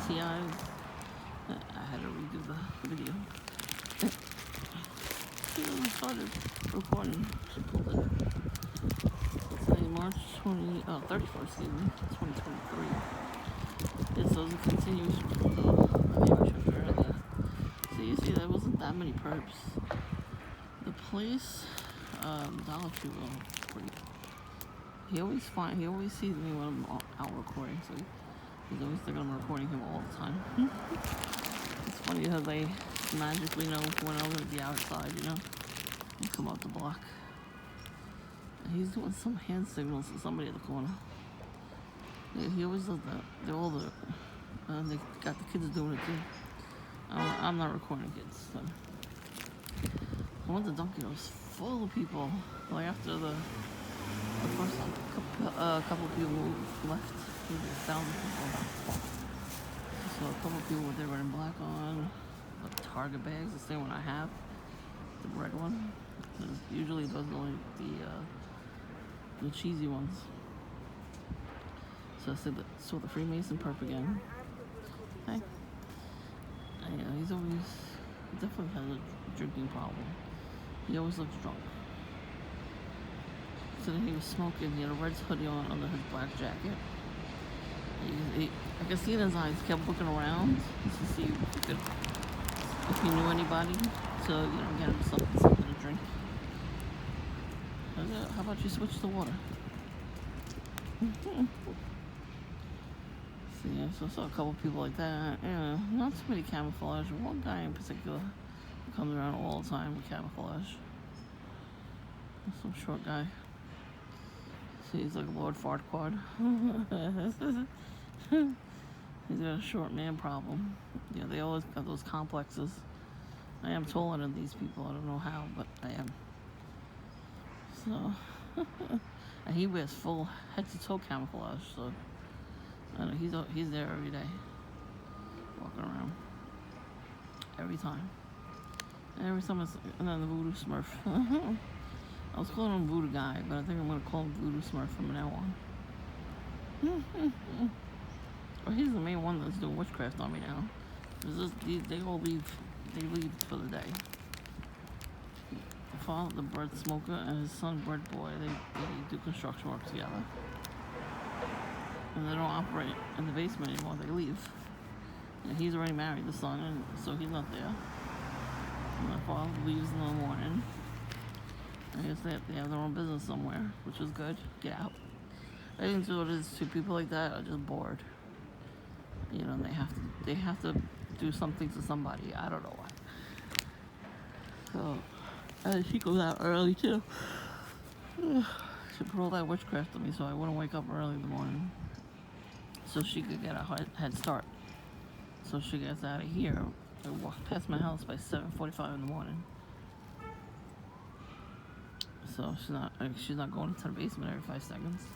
T.I S. I had to redo the video. I started recording. She pulled it. It's March 31st, excuse me, 2023. Yeah, so it's a continuation from the video I showed you earlier. So you see, there wasn't that many perps. The place, Dollar Tree, pretty. He always sees me when I'm out recording, so he's always thinking I'm recording him all the time. It's funny how they magically know when I'm gonna be outside, you know? And come out the block. And he's doing some hand signals to somebody at the corner. Yeah, he always does that. They're all the, they got the kids doing it too. I'm not recording kids, so. I went to Dunkin', it was full of people. Like after the first couple of people left, there was 1,000 people. So a couple of people were there wearing black on, the Target bags, the same one I have, the red one. Usually those are only the cheesy ones. So I saw the Freemason perp again. Hey. Yeah, he definitely has a drinking problem. He always looks drunk. So then he was smoking, he had a red hoodie on under his black jacket. I could see in his eyes, he kept looking around to see if he knew anybody to, get him something to drink. How about you switch to water? So yeah, so I saw a couple people like that. Yeah, not too many camouflage. One guy in particular who comes around all the time with camouflage. Some short guy. See, he's like Lord Farquaad. He's got a short man problem. Yeah, they always got those complexes. I am taller than these people. I don't know how, but I am. So, and he wears full head to toe camouflage. So, I know he's there every day, walking around. Every time. And then the Voodoo Smurf. I was calling him Voodoo Guy, but I think I'm gonna call him Voodoo Smurf from now on. Well, he's the main one that's doing witchcraft on me now. They all leave. They leave for the day. The father, the bread smoker, and his son, Bread Boy, they do construction work together. And they don't operate in the basement anymore. They leave. And he's already married, the son, and so he's not there. And my father leaves in the morning. I guess they have their own business somewhere, which is good. Get out. I think what it is too. People like that are just bored. They have to do something to somebody. I don't know why. So she goes out early too. She put all that witchcraft on me, so I wouldn't wake up early in the morning, so she could get a head start. So she gets out of here. I walk past my house by 7:45 in the morning. So she's not going into the basement every 5 seconds,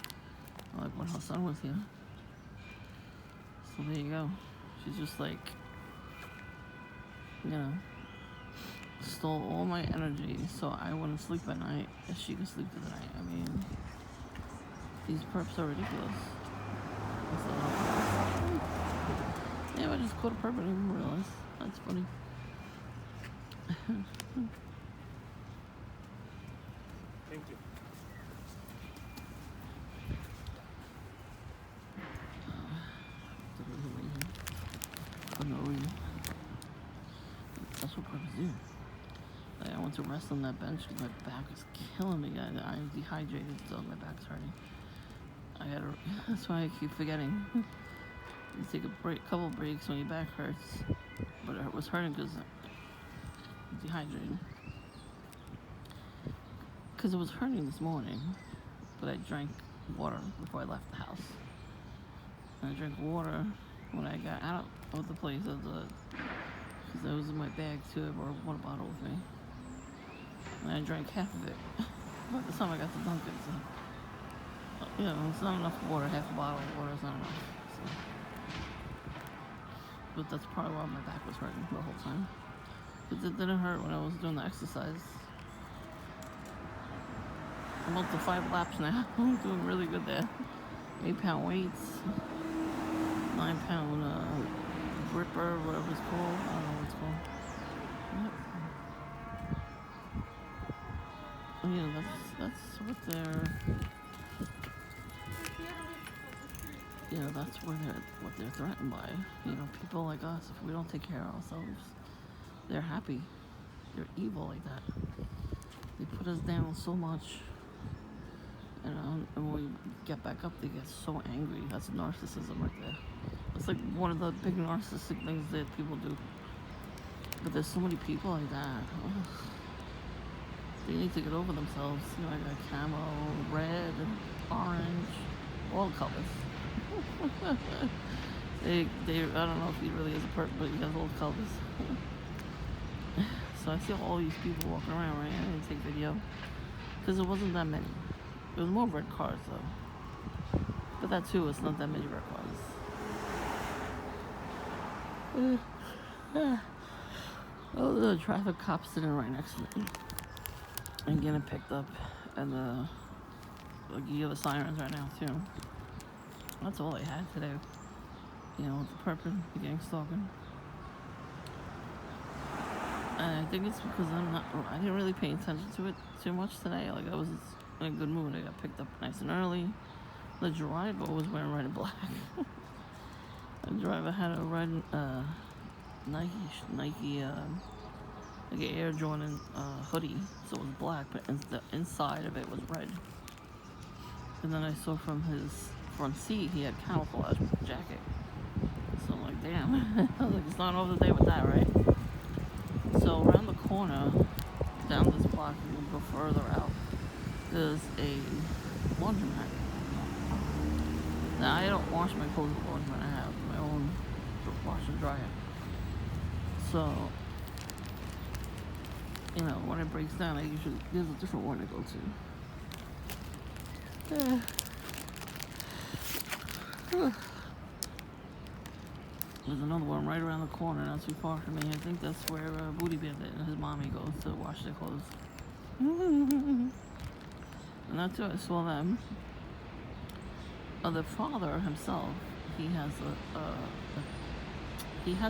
like when her son was here. So there you go. She's just like, stole all my energy so I wouldn't sleep at night and she could sleep through the night. I mean, these perps are ridiculous. Yeah, I just caught a perp and I didn't even realize. That's funny. Thank you. For no reason. That's what perps do. Like, I went to rest on that bench because my back was killing me. I'm dehydrated, so my back's hurting. That's why I keep forgetting. You take a couple breaks when your back hurts, but it was hurting because I'm dehydrated. Because it was hurting this morning, but I drank water before I left the house. And I drank water when I got out of the place because I was in my bag too. I brought a water bottle with me. And I drank half of it by the time I got to Dunkin'. So, it's not enough water. Half a bottle of water is not enough. So. But that's probably why my back was hurting the whole time. Because it didn't hurt when I was doing the exercise. I'm up to 5 laps now. I'm doing really good there. 8-pound weights, 9-pound Ripper, whatever it's called. I don't know what it's called. Yep. You know, that's what they're. You know, that's what they're threatened by. You know, people like us. If we don't take care of ourselves, they're happy. They're evil like that. They put us down so much. You know, and when we get back up, they get so angry. That's narcissism right there. It's like one of the big narcissistic things that people do. But there's so many people like that. Ugh. They need to get over themselves. You know, I got camo, red, orange, all colors. they, I don't know if he really is a perp, but he has all colors. So I see all these people walking around, right? I didn't take video because it wasn't that many. It was more red cars though. But that too, it's not that many red cars. Oh, the traffic cop's sitting right next to me and getting picked up, and like you hear the sirens right now too. That's all I had today. You know, with the perp, the gang stalking. And I think it's because I didn't really pay attention to it too much today. Like I was in a good mood. I got picked up nice and early. The driver was wearing red and black. The driver had a red Nike like an Air Jordan hoodie, so it was black, but the inside of it was red. And then I saw from his front seat he had camouflage jacket. So I'm like, damn. I was like, it's not over the day with that, right? So around the corner, down this block, and we'll go further out, there's a laundromat. Now I don't wash my clothes at the laundromat. I have my own wash and dryer. So, you know, when it breaks down, there's a different one to go to. There's another one right around the corner, not too far from me. I think that's where Booty Bandit and his mommy goes to wash their clothes. And that's who I saw them. The father himself, he has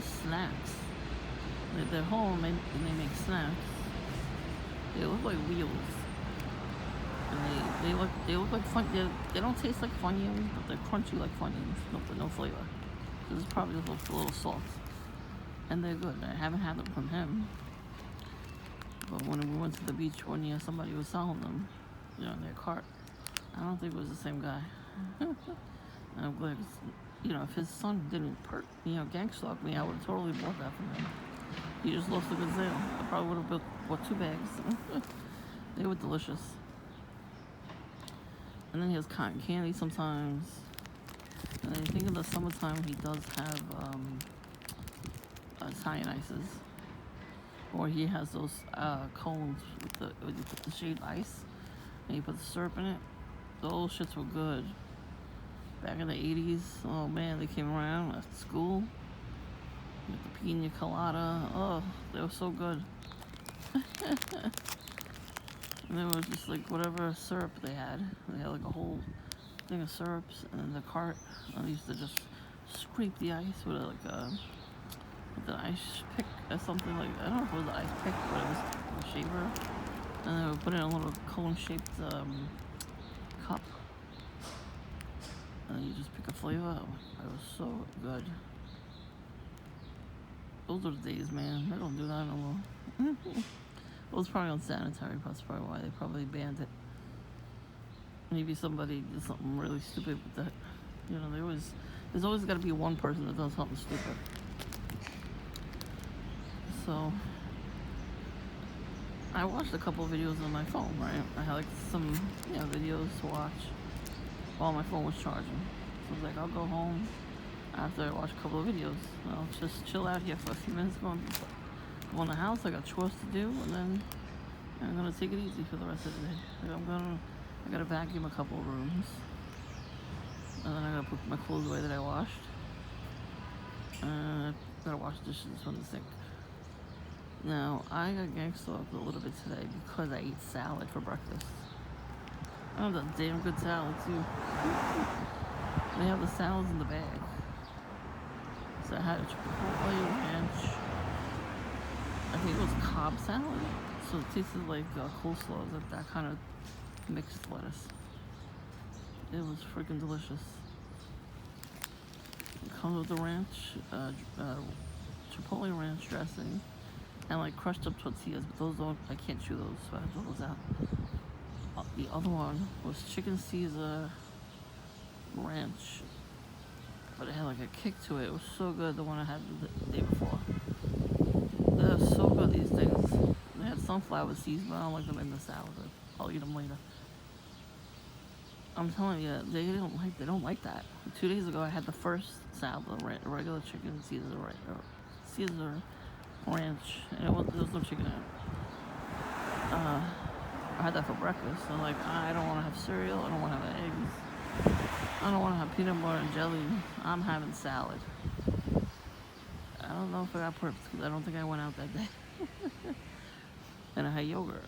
snacks. They're home and they make snacks. They look like wheels, and they look like fun. They don't taste like Funyuns, but they're crunchy like Funyuns, with no flavor. So this is probably just a little salt, and they're good. I haven't had them from him, but when we went to the beach one year, somebody was selling them, you know, in their cart. I don't think it was the same guy. And I'm glad, you know, if his son didn't gang stalk me, I would have totally bought that from him. He just lost a good sale. I probably would have bought 2 bags. They were delicious. And then he has cotton candy sometimes. And I think in the summertime he does have T.I.S. Or he has those cones with you put the shaved ice and you put the syrup in it. Those shits were good. Back in the 80s, oh man, they came around at school. With the pina colada, oh, they were so good. And they were just like whatever syrup they had. They had like a whole thing of syrups, and in the cart, I used to just scrape the ice with with an ice pick or something like that. I don't know if it was an ice pick, but it was a shaver. And then we put it in a little cone-shaped cup. And then you just pick a flavor. It was so good. Those are the days, man. They don't do that no more. It was probably unsanitary. That's probably why they probably banned it. Maybe somebody did something really stupid with that. You know, there's always got to be one person that does something stupid. So, I watched a couple of videos on my phone, right? I had like some, videos to watch while my phone was charging. So I was like, I'll go home after I watch a couple of videos. I'll just chill out here for a few minutes, go in the house. I got chores to do, and then I'm gonna take it easy for the rest of the day. Like I gotta vacuum a couple of rooms, and then I gotta put my clothes away that I washed. I gotta wash dishes from the sink. Now, I got gang stalked a little bit today because I ate salad for breakfast. I have that damn good salad too. They have the salads in the bag. So I I had a chipotle ranch. I think it was Cobb salad. So it tasted like coleslaw, like that kind of mixed lettuce. It was freaking delicious. It comes with the ranch, chipotle ranch dressing, and like crushed up tortillas. But those don't, I can't chew those, so I had those out. The other one was chicken Caesar ranch, but it had like a kick to it. It was so good. The one I had the day before. They're so good, these things. They had sunflower seeds, but I don't like them in the salad. I'll eat them later. I'm telling you, they don't like that. 2 days ago, I had the first salad, regular chicken Caesar ranch, and there was no chicken in it. I had that for breakfast. So like, I don't want to have cereal. I don't want to have eggs. I don't want to have peanut butter and jelly. I'm having salad. I don't know if I got perps because I don't think I went out that day. And I had yogurt.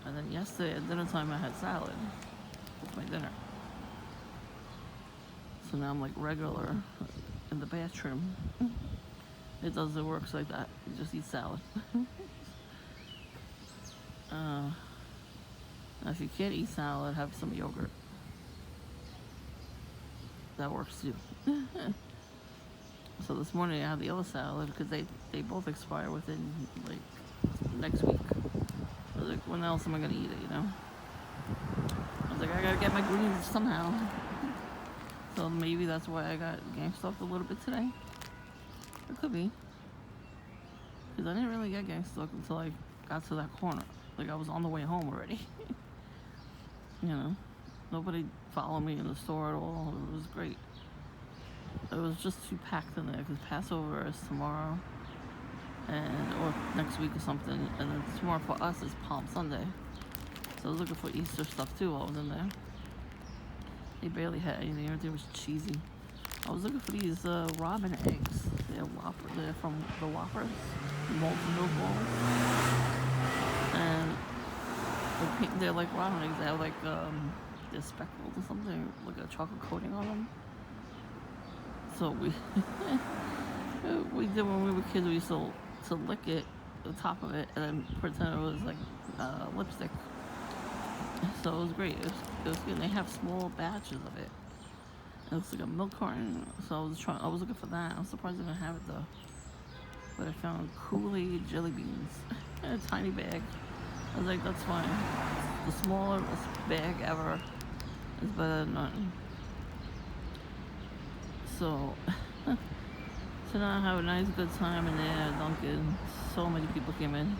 And then yesterday at dinner time I had salad with my dinner. So now I'm like regular in the bathroom. It works like that. You just eat salad. If you can't eat salad, have some yogurt. That works too. So this morning I had the other salad because they both expire within like next week. I was like, when else am I gonna eat it, you know? I was like, I gotta get my greens somehow. So maybe that's why I got gang stalked a little bit today. It could be. Because I didn't really get gang stalked until I got to that corner. Like I was on the way home already. You know? Nobody followed me in the store at all. It was great. It was just too packed in there because Passover is tomorrow. Or next week or something, and then tomorrow for us is Palm Sunday. So I was looking for Easter stuff too while I was in there. They barely had anything, everything was cheesy. I was looking for these robin eggs. They're from the Whoppers, molten milk balls. And they're like robin eggs. They have like, they're speckled or something, like a chocolate coating on them. So we did when we were kids, we used to lick it, the top of it, and then pretend it was like lipstick. So it was great. It was good. And they have small batches of it. It looks like a milk carton. So I was looking for that. I'm surprised they didn't have it though. But I found Kool-Aid jelly beans in a tiny bag. I was like, that's fine. The smallest bag ever is better than none. So. So now I have a nice good time in there at Dunkin'. So many people came in.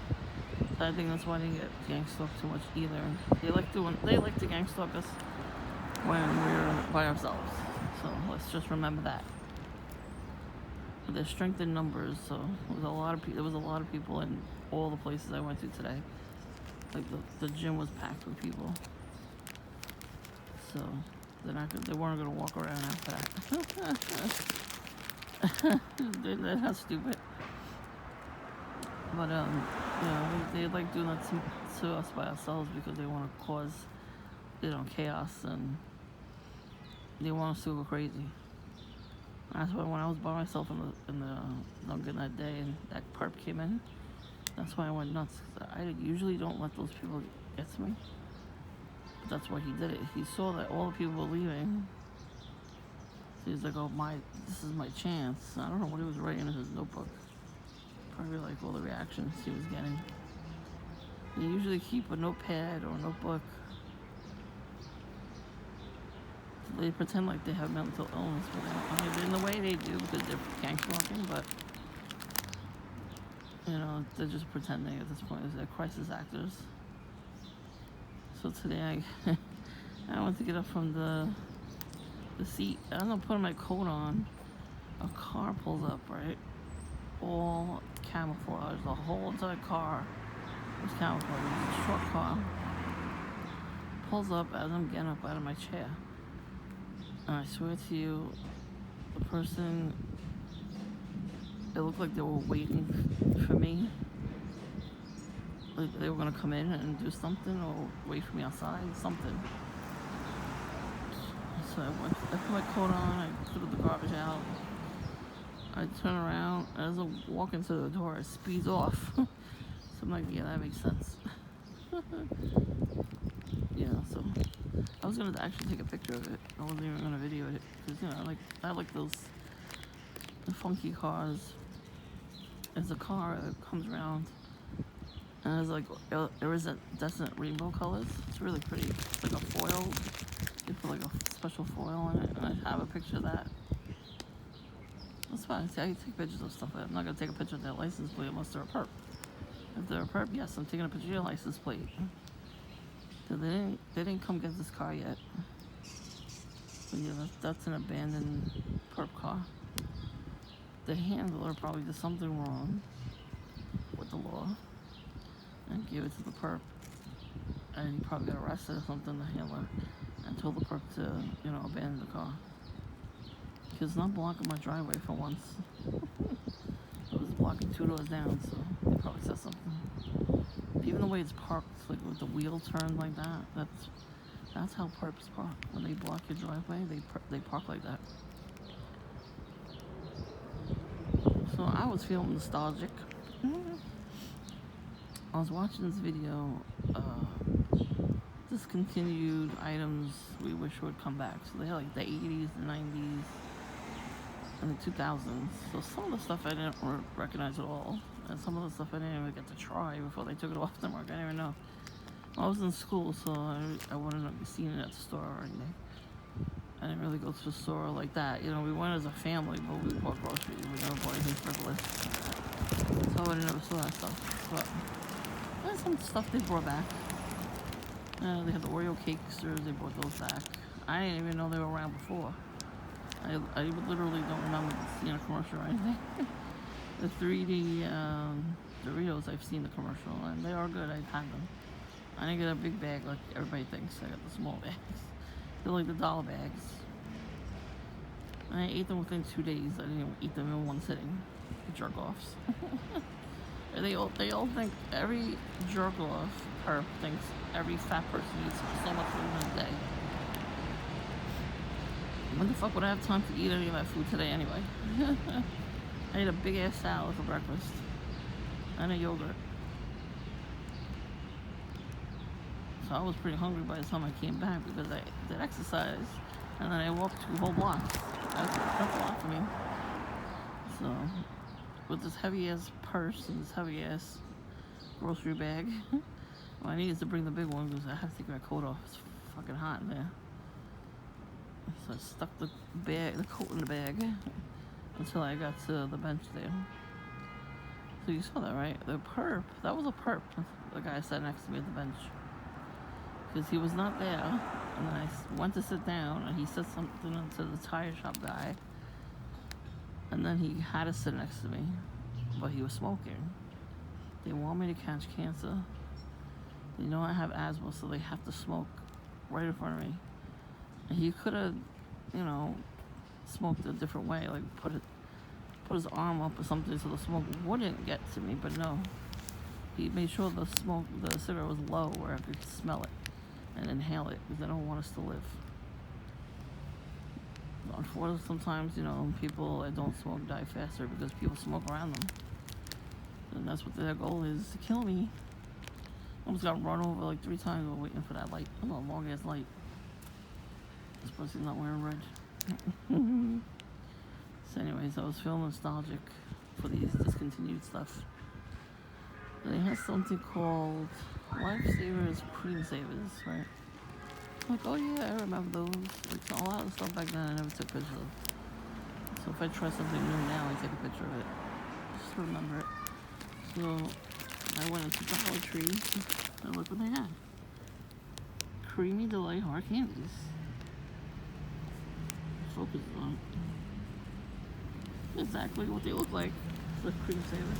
So I think that's why I didn't get gang stalked too much either. They like to gang stalk us when we're by ourselves. So let's just remember that. But there's strength in numbers, so there was a lot of people in all the places I went to today. Like the gym was packed with people. So they weren't gonna walk around after that. That's not stupid. But they like doing that to us by ourselves because they want to cause, chaos, and they want us to go crazy. That's why when I was by myself in the Dunkin' that day and that perp came in, that's why I went nuts. I usually don't let those people get to me, but that's why he did it. He saw that all the people were leaving. So he's like, oh, this is my chance. I don't know what he was writing in his notebook. Probably like all the reactions he was getting. You usually keep a notepad or a notebook. They pretend like they have mental illness, but they don't. I mean, in the way they do because they're gang stalking, but they're just pretending at this point. They're crisis actors. So today I went to get up from the seat. I don't know, putting my coat on. A car pulls up, right? All camouflage. The whole entire car was camouflage. It was a short car. Pulls up as I'm getting up out of my chair. And I swear to you, the person, it looked like they were waiting for me. Like they were gonna come in and do something or wait for me outside, something. So I put my coat on, I threw the garbage out, I turn around, as I walk into the door, it speeds off. So I'm like, yeah, that makes sense. Yeah, so I was gonna actually take a picture of it. I wasn't even gonna video it because I like those funky cars. There's a car that comes around and it's like iridescent rainbow colors. It's really pretty. It's like a foil. They put like a special foil on it, and I have a picture of that. That's fine. See, I can take pictures of stuff. I'm not gonna take a picture of their license plate unless they're a perp. If they're a perp, yes, I'm taking a picture of your license plate. So they didn't come get this car yet. But yeah, that's an abandoned perp car. The handler probably did something wrong with the law and gave it to the perp, and he probably got arrested or something, the handler, and told the perp to, abandon the car. Because it's not blocking my driveway for once. It was blocking 2 doors down, so they probably said something. Even the way it's parked, like with the wheel turned like that, that's how perps park. When they block your driveway, they park like that. So I was feeling nostalgic. I was watching this video, discontinued items we wish would come back. So they had like the 80s, the 90s, and the 2000s. So some of the stuff I didn't recognize at all, and some of the stuff I didn't even get to try before they took it off the market. I didn't even know. I was in school, so I wouldn't have seen it at the store or anything. I didn't really go to the store like that. We went as a family, but we bought groceries. We never bought anything frivolous. So I never saw that stuff. But there's some stuff they brought back. They had the Oreo cakesters. They brought those back. I didn't even know they were around before. I literally don't remember seeing a commercial or anything. The 3D Doritos, I've seen the commercial, and they are good. I've had them. I didn't get a big bag like everybody thinks. I got the small bags. They're like the dollar bags. I ate them within 2 days. I didn't even eat them in one sitting. Jerk-offs. They all think, every jerk-off perp thinks every fat person eats so much food in a day. When the fuck would I have time to eat any of that food today anyway? I ate a big-ass salad for breakfast. And a yogurt. So I was pretty hungry by the time I came back because I did exercise. And then I walked 2 whole blocks. That's a lot for me. So, with this heavy-ass purse and this heavy-ass grocery bag, well, I needed to bring the big one because I have to take my coat off. It's fucking hot in there. So I stuck the coat in the bag until I got to the bench there. So you saw that, right? The perp, that was a perp. The guy sat next to me at the bench. Because he was not there. And then I went to sit down and he said something to the tire shop guy. And then he had to sit next to me. But he was smoking. They want me to catch cancer. They know I have asthma, so they have to smoke right in front of me. And he could have, smoked a different way, like put his arm up or something so the smoke wouldn't get to me, but no. He made sure the cigarette was low where I could smell it and inhale it because they don't want us to live. Unfortunately, sometimes, people that don't smoke die faster because people smoke around them. And that's what their goal is, to kill me. Almost got run over like 3 times while waiting for that light. A long ass light. This person's not wearing red. So anyways, I was feeling nostalgic for these discontinued stuff. They had something called Lifesavers Cream Savers, right? I'm like, oh yeah, I remember those. Like, a lot of stuff back then I never took pictures of. So if I try something new now, I take a picture of it. Just to remember it. So I went into Dollar Tree and look what they had. Creamy Delight Hard Candies. Focus on exactly what they look like. The cream savers.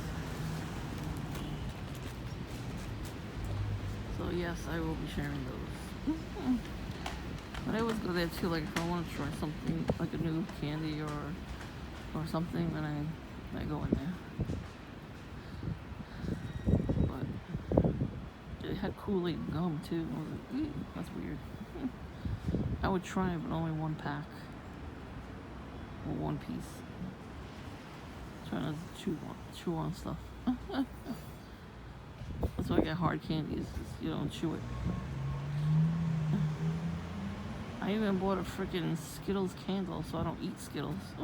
So yes, I will be sharing those. But I always go there too, like if I want to try something like a new candy or something, then I go in there. But it had Kool-Aid gum too. I was like, that's weird. I would try it, but only 1 pack. Or 1 piece. Trying not to chew on stuff. That's why I get hard candies. You don't chew it. I even bought a freaking Skittles candle, so I don't eat Skittles.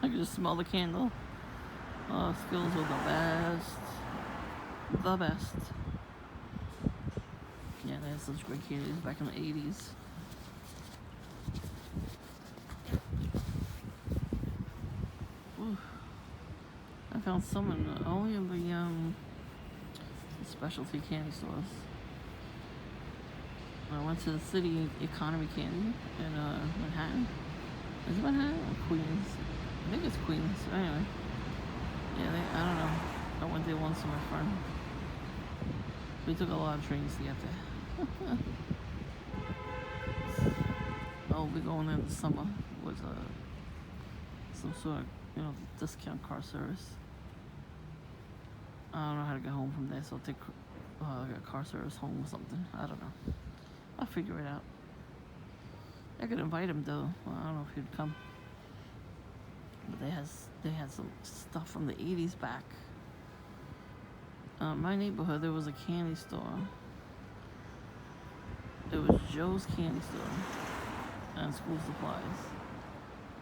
I can just smell the candle. Skittles are the best. The best. Yeah, they had such great candies back in the 80s. Ooh. I found some only in the specialty candy stores. I went to the city economy candy in Manhattan. Is it Manhattan or Queens? I think it's Queens. Anyway. Yeah, I don't know. I went there once with my friend. We took a lot of trains to get there. I'll be going there this summer with some sort of, discount car service. I don't know how to get home from there, so I'll take a car service home or something. I don't know. I'll figure it out. I could invite him though. Well, I don't know if he'd come. But they had some stuff from the 80s back. My neighborhood, there was a candy store. It was Joe's Candy Store and school supplies.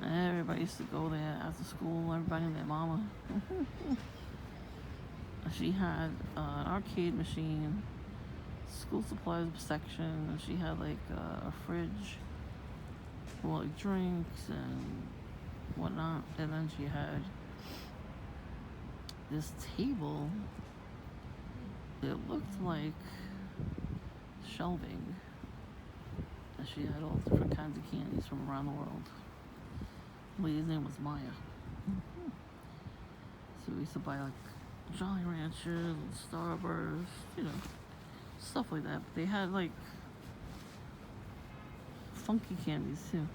And everybody used to go there after school. Everybody and their mama. She had an arcade machine, school supplies section, and she had like a fridge for like drinks and whatnot. And then she had this table. It looked like shelving. And she had all different kinds of candies from around the world. The lady's name was Maya. So we used to buy like Jolly Ranchers and Starburst, stuff like that. They had like funky candies too.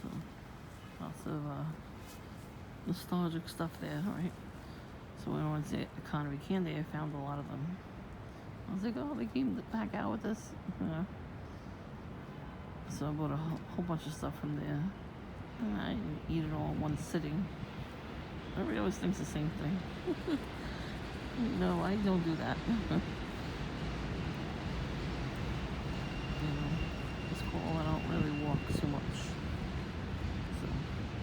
So lots of nostalgic stuff there, right? So when I went to Economy Candy, I found a lot of them. I was like, oh, they came back out with this, So I bought a whole bunch of stuff from there. And I didn't eat it all in one sitting. Everybody always thinks the same thing. No, I don't do that. It's cool. I don't really walk too much. So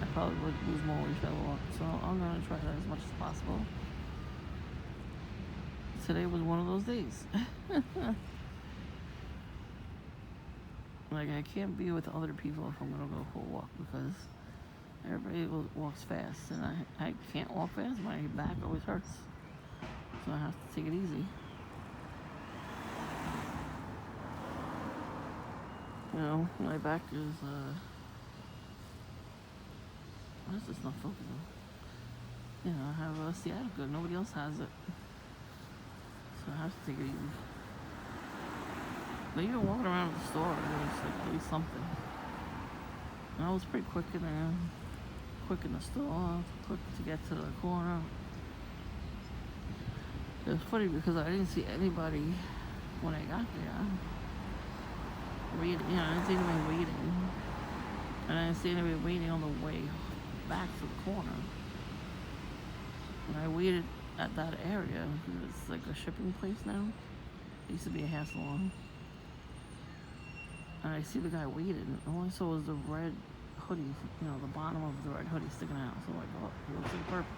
I probably would lose more weight if I walked. So I'm going to try that as much as possible. Today was one of those days. Like, I can't be with other people if I'm going to go for a walk because everybody walks fast, and I can't walk fast. My back always hurts. So I have to take it easy. My back is, why is this not focusing? I have sciatica. Nobody else has it. So I have to take it easy. But even walking around the store, it was like at least something. And I was pretty quick in there. Quick in the store, quick to get to the corner. It was funny because I didn't see anybody when I got there. I didn't see anybody waiting. And I didn't see anybody waiting on the way back to the corner. And I waited at that area. It's like a shipping place now. It used to be a hair salon. And I see the guy waited, and all I saw was the red hoodie, the bottom of the red hoodie sticking out. So I'm like, oh, he looks like purple.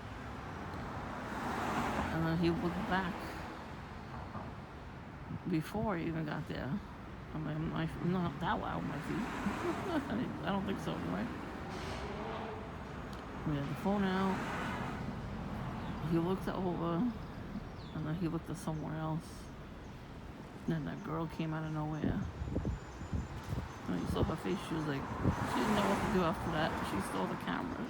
And then he looked back before I even got there. I'm not that loud with my feet. I don't think so, anyway. We had the phone out. He looked over, and then he looked at somewhere else. And then that girl came out of nowhere. And you saw her face, she was like, she didn't know what to do after that. She saw the camera.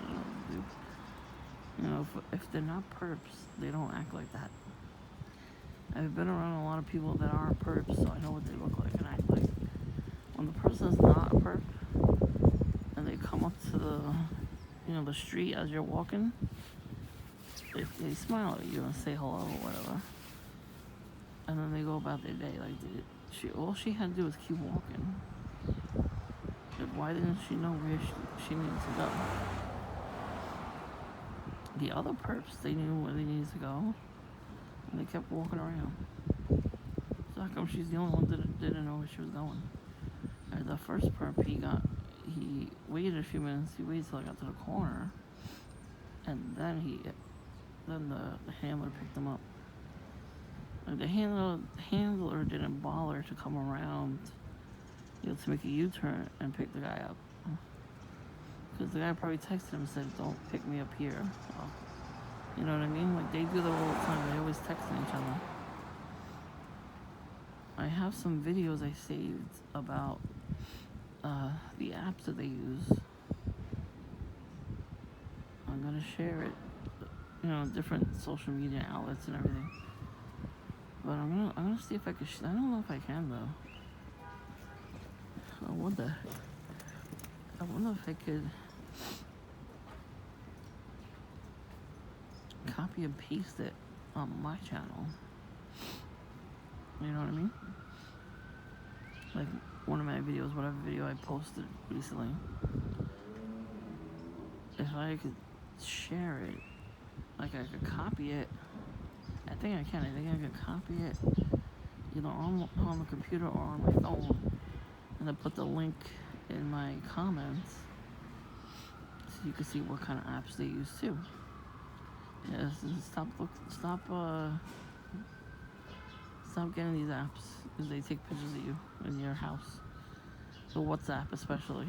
If they're not perps, they don't act like that. I've been around a lot of people that aren't perps, so I know what they look like and act like. When the person's not a perp, and they come up to the street as you're walking, they smile at you and say hello or whatever. And then they go about their day. All she had to do was keep walking. Why didn't she know where she needed to go? the other perps, they knew where they needed to go, and they kept walking around. So how come she's the only one that didn't know where she was going? And the first perp, he waited a few minutes. He waited till I got to the corner, and then the handler picked him up. Like the handler didn't bother to come around, to make a U-turn and pick the guy up. Because the guy probably texted him and said, "Don't pick me up here." So, you know what I mean? Like, they do that all the time. They always texting each other. I have some videos I saved about the apps that they use. I'm gonna share it, different social media outlets and everything. But I'm gonna see if I can. I don't know if I can though. I wonder if I could copy and paste it on my channel. You know what I mean? Like one of my videos, whatever video I posted recently. If I could share it, like I could copy it. I think I can. I think I could copy it either on the computer or on my phone, and then put the link in my comments so you can see what kind of apps they use too. Yes, stop getting these apps because they take pictures of you in your house. So WhatsApp especially.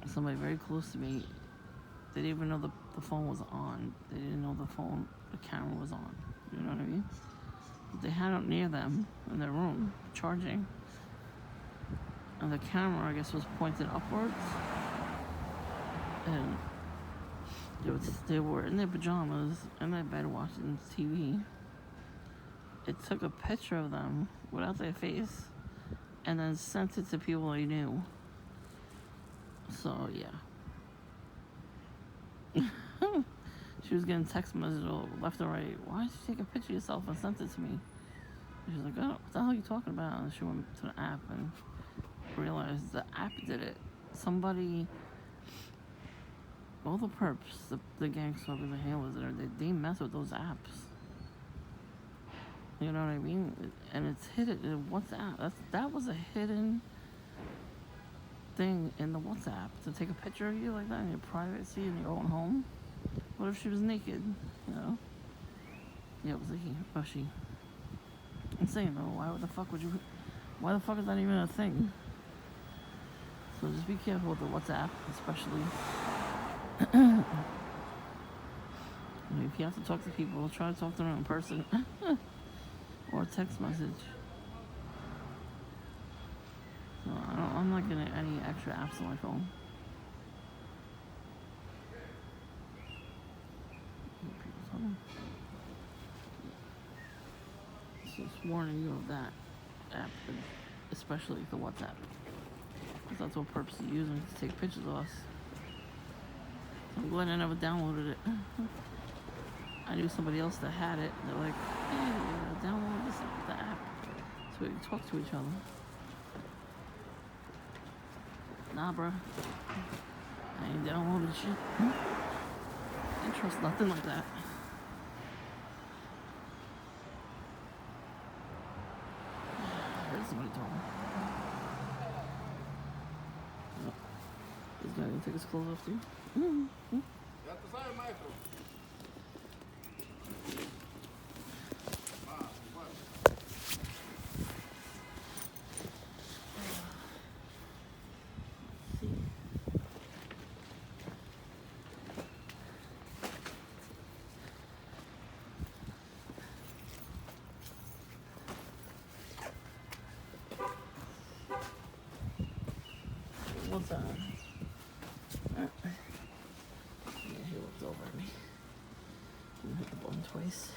Somebody very close to me, they didn't even know the phone was on. They didn't know the camera was on. You know what I mean? They had it near them in their room, charging. And the camera, I guess, was pointed upwards. And they were in their pajamas, in their bed watching TV. It took a picture of them without their face and then sent it to people they knew. So, yeah. She was getting text messages left and right. Why did you take a picture of yourself and sent it to me? She was like, "Oh, what the hell are you talking about?" And she went to the app and realized the app did it. Somebody, all the perps, the gang stalkers, the handlers, they mess with those apps. You know what I mean? And it's hidden in WhatsApp. That was a hidden thing in the WhatsApp, to take a picture of you like that in your privacy in your own home. What if she was naked? You know? Yeah, it was a he. Or she. I'm saying though, why the fuck is that even a thing? So just be careful with the WhatsApp, especially. If you have to talk to people, try to talk to them in person or a text message. So I'm not getting any extra apps on my phone. Just warning you of that app, especially the WhatsApp, because that's what perps are using to take pictures of us. So I'm glad I never downloaded it. I knew somebody else that had it. They're like, "Hey, download the app so we can talk to each other." Nah, bro. I ain't downloaded shit. I ain't trust nothing like that. I heard somebody talking. Oh, this guy gonna take his clothes off too? Mm-hmm. Ya tú sabes, maestro. What's that? Yeah, he looked over at me. I'm gonna hit the button twice.